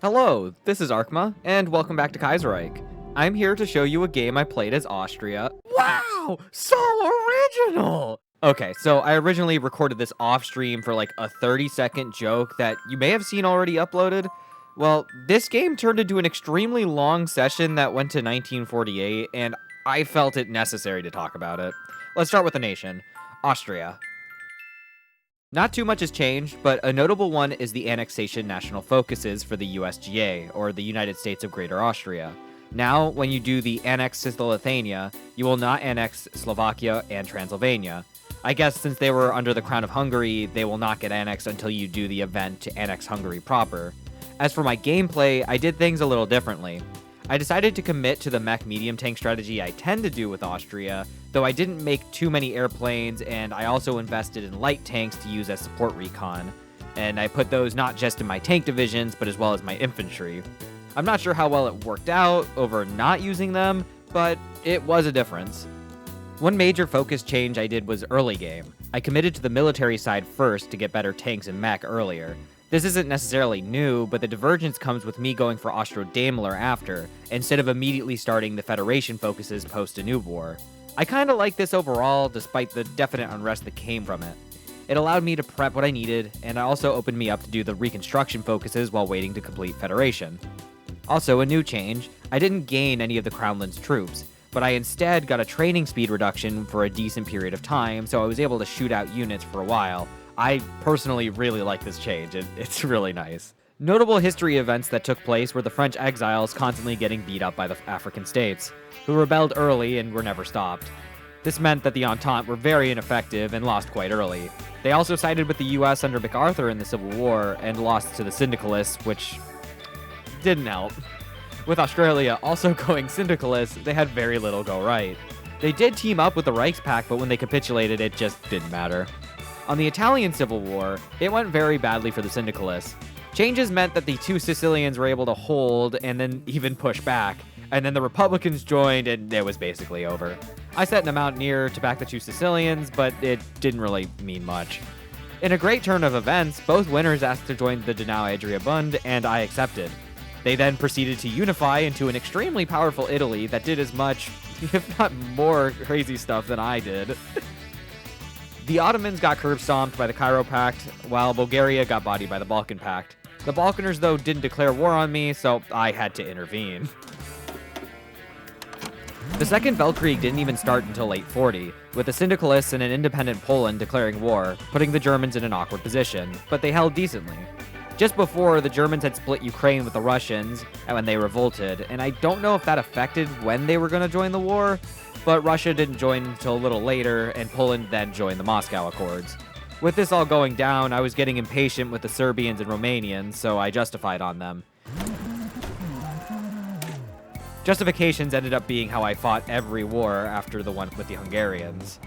Hello, this is Arkma, and welcome back to Kaiserreich. I'm here to show you a game I played as Austria. Wow, so original! Okay, so I originally recorded this off-stream for like a 30-second joke that you may have seen already uploaded. Well, this game turned into an extremely long session that went to 1948, and I felt it necessary to talk about it. Let's start with the nation, Austria. Not too much has changed, but a notable one is the annexation national focuses for the USGA, or the United States of Greater Austria. Now, when you do the Annex Cisleithania, you will not annex Slovakia and Transylvania. I guess since they were under the Crown of Hungary, they will not get annexed until you do the event to annex Hungary proper. As for my gameplay, I did things a little differently. I decided to commit to the mech medium tank strategy I tend to do with Austria, though I didn't make too many airplanes, and I also invested in light tanks to use as support recon. And I put those not just in my tank divisions, but as well as my infantry. I'm not sure how well it worked out over not using them, but it was a difference. One major focus change I did was early game. I committed to the military side first to get better tanks and mech earlier. This isn't necessarily new, but the divergence comes with me going for Austro-Daimler after, instead of immediately starting the Federation focuses post-Danube War. I kinda like this overall, despite the definite unrest that came from it. It allowed me to prep what I needed, and it also opened me up to do the Reconstruction focuses while waiting to complete Federation. Also, a new change, I didn't gain any of the Crownland's troops, but I instead got a training speed reduction for a decent period of time, so I was able to shoot out units for a while. I personally really like this change, it's really nice. Notable history events that took place were the French exiles constantly getting beat up by the African states, who rebelled early and were never stopped. This meant that the Entente were very ineffective and lost quite early. They also sided with the US under MacArthur in the Civil War and lost to the Syndicalists, which didn't help. With Australia also going Syndicalist, they had very little go right. They did team up with the Reichspakt, but when they capitulated, it just didn't matter. On the Italian Civil War, it went very badly for the Syndicalists. Changes meant that the two Sicilians were able to hold and then even push back, and then the Republicans joined and it was basically over. I set an amount near to back the two Sicilians, but it didn't really mean much. In a great turn of events, both winners asked to join the Donau-Adria Bund, and I accepted. They then proceeded to unify into an extremely powerful Italy that did as much, if not more, crazy stuff than I did. The Ottomans got curb stomped by the Cairo Pact, while Bulgaria got bodied by the Balkan Pact. The Balkaners, though, didn't declare war on me, so I had to intervene. The Second Weltkrieg didn't even start until late 40, with the Syndicalists and an independent Poland declaring war, putting the Germans in an awkward position, but they held decently. Just before, the Germans had split Ukraine with the Russians when they revolted, and I don't know if that affected when they were going to join the war, but Russia didn't join until a little later, and Poland then joined the Moscow Accords. With this all going down, I was getting impatient with the Serbians and Romanians, so I justified on them. Justifications ended up being how I fought every war after the one with the Hungarians.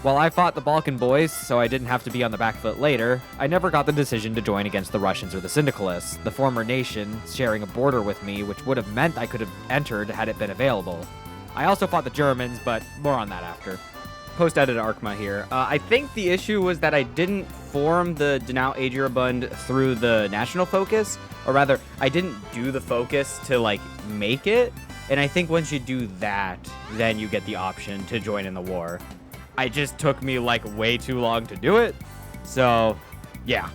While I fought the Balkan boys, so I didn't have to be on the back foot later, I never got the decision to join against the Russians or the Syndicalists, the former nation sharing a border with me, which would have meant I could have entered had it been available. I also fought the Germans, but more on that after. Post-edit Arkma here. I think the issue was that I didn't form the Donau-Adria Bund through the national focus, or rather, I didn't do the focus to, make it, and I think once you do that, then you get the option to join in the war. It just took me, way too long to do it, so, yeah.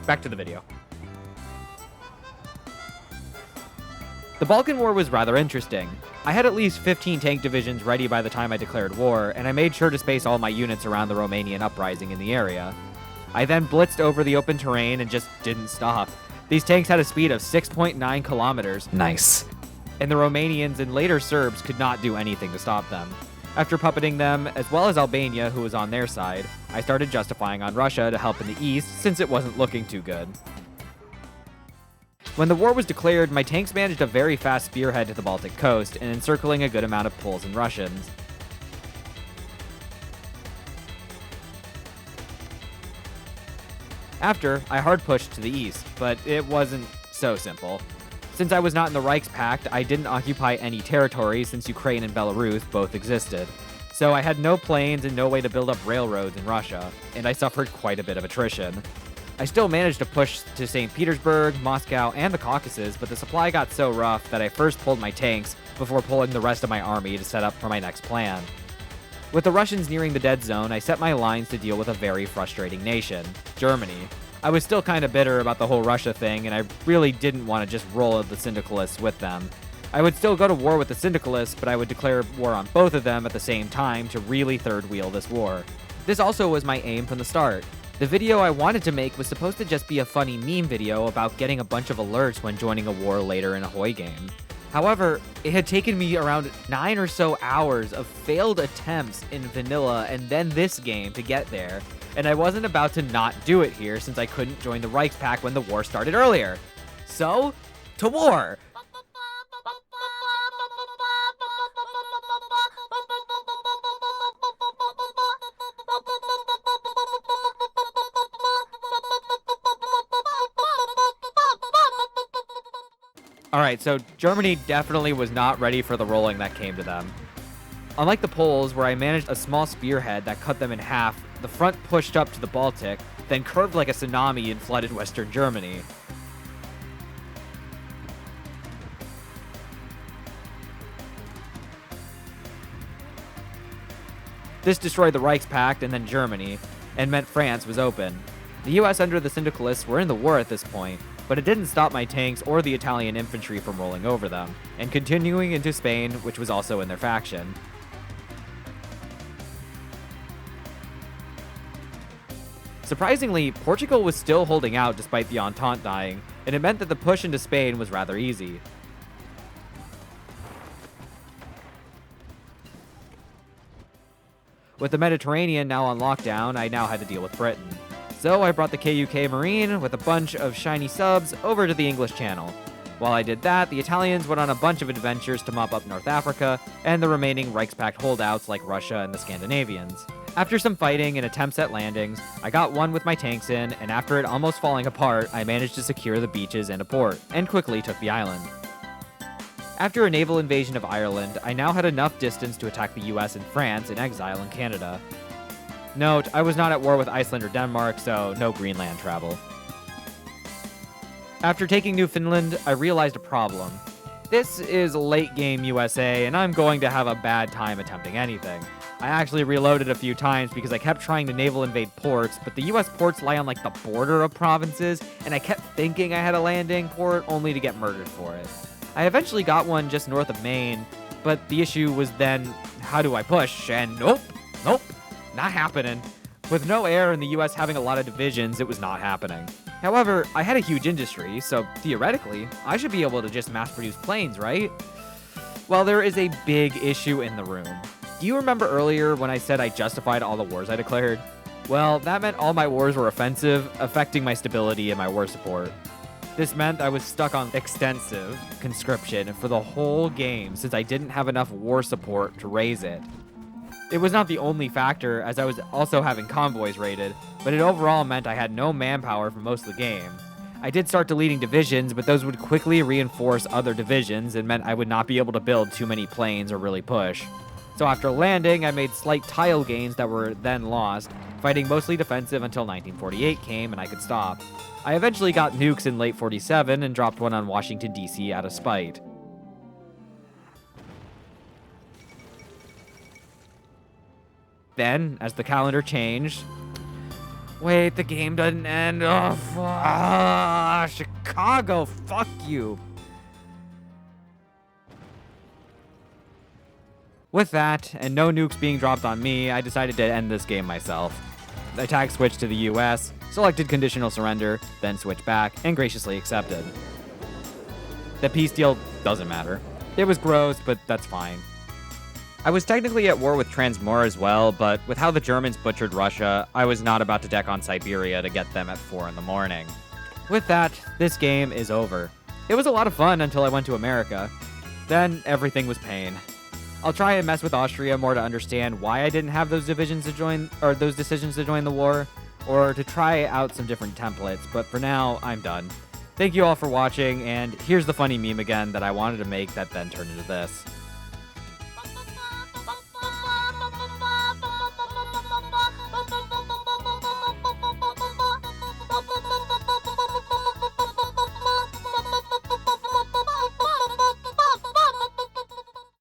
Back to the video. The Balkan War was rather interesting. I had at least 15 tank divisions ready by the time I declared war, and I made sure to space all my units around the Romanian uprising in the area. I then blitzed over the open terrain and just didn't stop. These tanks had a speed of 6.9 kilometers. Nice. And the Romanians and later Serbs could not do anything to stop them. After puppeting them, as well as Albania, who was on their side, I started justifying on Russia to help in the east since it wasn't looking too good. When the war was declared, my tanks managed a very fast spearhead to the Baltic coast and encircling a good amount of Poles and Russians. After, I hard pushed to the east, but it wasn't so simple. Since I was not in the Reichspakt, I didn't occupy any territory since Ukraine and Belarus both existed. So I had no planes and no way to build up railroads in Russia, and I suffered quite a bit of attrition. I still managed to push to St. Petersburg, Moscow, and the Caucasus, but the supply got so rough that I first pulled my tanks before pulling the rest of my army to set up for my next plan. With the Russians nearing the dead zone, I set my lines to deal with a very frustrating nation, Germany. I was still kind of bitter about the whole Russia thing, and I really didn't want to just roll the Syndicalists with them. I would still go to war with the Syndicalists, but I would declare war on both of them at the same time to really third wheel this war. This also was my aim from the start. The video I wanted to make was supposed to just be a funny meme video about getting a bunch of alerts when joining a war later in a HOI game. However, it had taken me around 9 or so hours of failed attempts in vanilla and then this game to get there, and I wasn't about to not do it here since I couldn't join the Reichspakt when the war started earlier. So, to war! Alright, so Germany definitely was not ready for the rolling that came to them. Unlike the Poles, where I managed a small spearhead that cut them in half, the front pushed up to the Baltic, then curved like a tsunami and flooded Western Germany. This destroyed the Reichspakt and then Germany, and meant France was open. The US under the Syndicalists were in the war at this point, but it didn't stop my tanks or the Italian infantry from rolling over them, and continuing into Spain, which was also in their faction. Surprisingly, Portugal was still holding out despite the Entente dying, and it meant that the push into Spain was rather easy. With the Mediterranean now on lockdown, I now had to deal with Britain. So I brought the KUK Marine with a bunch of shiny subs over to the English Channel. While I did that, the Italians went on a bunch of adventures to mop up North Africa and the remaining Reichspakt holdouts like Russia and the Scandinavians. After some fighting and attempts at landings, I got one with my tanks in, and after it almost falling apart, I managed to secure the beaches and a port, and quickly took the island. After a naval invasion of Ireland, I now had enough distance to attack the US and France in exile in Canada. Note, I was not at war with Iceland or Denmark, so no Greenland travel. After taking Newfoundland, I realized a problem. This is late game USA, and I'm going to have a bad time attempting anything. I actually reloaded a few times because I kept trying to naval invade ports, but the US ports lie on like the border of provinces, and I kept thinking I had a landing port only to get murdered for it. I eventually got one just north of Maine, but the issue was then, how do I push? And nope, not happening. With no air and the US having a lot of divisions, it was not happening. However, I had a huge industry, so theoretically, I should be able to just mass-produce planes, right? Well, there is a big issue in the room. Do you remember earlier when I said I justified all the wars I declared? Well, that meant all my wars were offensive, affecting my stability and my war support. This meant I was stuck on extensive conscription for the whole game since I didn't have enough war support to raise it. It was not the only factor, as I was also having convoys raided, but it overall meant I had no manpower for most of the game. I did start deleting divisions, but those would quickly reinforce other divisions and meant I would not be able to build too many planes or really push. So after landing, I made slight tile gains that were then lost, fighting mostly defensive until 1948 came and I could stop. I eventually got nukes in late 47 and dropped one on Washington, D.C. out of spite. Then, as the calendar changed... Wait, the game doesn't end. Oh, Chicago, fuck you. With that, and no nukes being dropped on me, I decided to end this game myself. I tag switched to the US, selected conditional surrender, then switched back, and graciously accepted. The peace deal doesn't matter. It was gross, but that's fine. I was technically at war with Transmore as well, but with how the Germans butchered Russia, I was not about to deck on Siberia to get them at 4 in the morning. With that, this game is over. It was a lot of fun until I went to America. Then everything was pain. I'll try and mess with Austria more to understand why I didn't have those decisions to join the war, or to try out some different templates, but for now, I'm done. Thank you all for watching, and here's the funny meme again that I wanted to make that then turned into this.